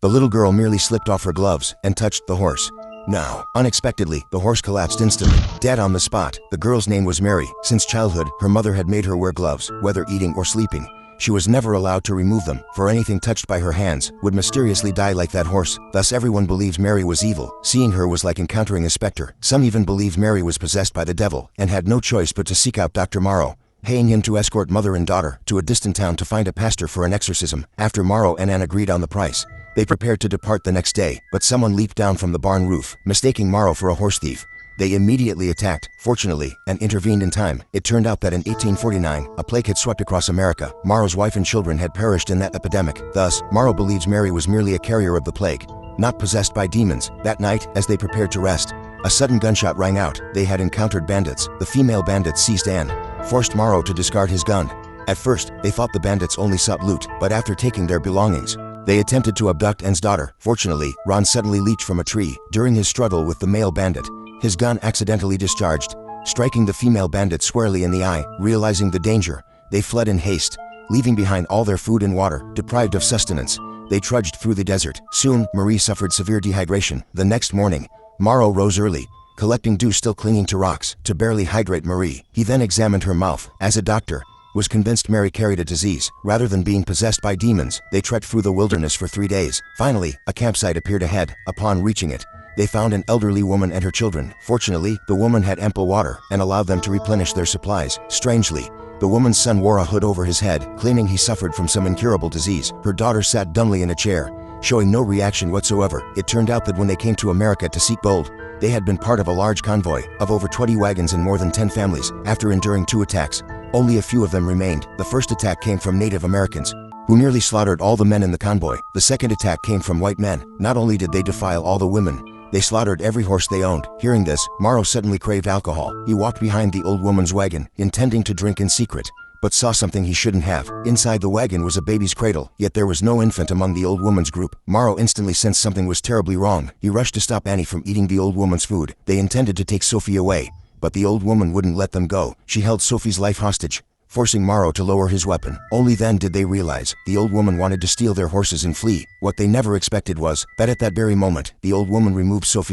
The little girl merely slipped off her gloves and touched the horse. Now, unexpectedly, the horse collapsed instantly, dead on the spot. The girl's name was Mary. Since childhood, her mother had made her wear gloves, whether eating or sleeping. She was never allowed to remove them, for anything touched by her hands would mysteriously die like that horse. Thus everyone believes Mary was evil. Seeing her was like encountering a specter. Some even believed Mary was possessed by the devil, and had no choice but to seek out Dr. Morrow, paying him to escort mother and daughter to a distant town to find a pastor for an exorcism. After Morrow and Anne agreed on the price, they prepared to depart the next day, but someone leaped down from the barn roof, mistaking Morrow for a horse thief. They immediately attacked, fortunately, and intervened in time. It turned out that in 1849, a plague had swept across America. Morrow's wife and children had perished in that epidemic. Thus, Morrow believes Mary was merely a carrier of the plague, not possessed by demons. That night, as they prepared to rest, a sudden gunshot rang out. They had encountered bandits. The female bandits seized Anne, forced Morrow to discard his gun. At first, they thought the bandits only sought loot, but after taking their belongings, they attempted to abduct Anne's daughter. Fortunately, Ron suddenly leaped from a tree. During his struggle with the male bandit, his gun accidentally discharged, striking the female bandit squarely in the eye. Realizing the danger, they fled in haste, leaving behind all their food and water. Deprived of sustenance, they trudged through the desert. Soon, Marie suffered severe dehydration. The next morning, Morrow rose early, collecting dew still clinging to rocks, to barely hydrate Marie. He then examined her mouth. As a doctor, was convinced Mary carried a disease. Rather than being possessed by demons, they trekked through the wilderness for 3 days. Finally, a campsite appeared ahead. Upon reaching it, they found an elderly woman and her children. Fortunately, the woman had ample water and allowed them to replenish their supplies. Strangely, the woman's son wore a hood over his head, claiming he suffered from some incurable disease. Her daughter sat dumbly in a chair, showing no reaction whatsoever. It turned out that when they came to America to seek gold, they had been part of a large convoy of over 20 wagons and more than 10 families. After enduring 2 attacks, only a few of them remained. The first attack came from Native Americans, who nearly slaughtered all the men in the convoy. The second attack came from white men. Not only did they defile all the women, they slaughtered every horse they owned. Hearing this, Morrow suddenly craved alcohol. He walked behind the old woman's wagon, intending to drink in secret, but saw something he shouldn't have. Inside the wagon was a baby's cradle, yet there was no infant among the old woman's group. Morrow instantly sensed something was terribly wrong. He rushed to stop Annie from eating the old woman's food. They intended to take Sophie away, but the old woman wouldn't let them go. She held Sophie's life hostage, forcing Morrow to lower his weapon. Only then did they realize the old woman wanted to steal their horses and flee. What they never expected was that at that very moment, the old woman removed Sophie's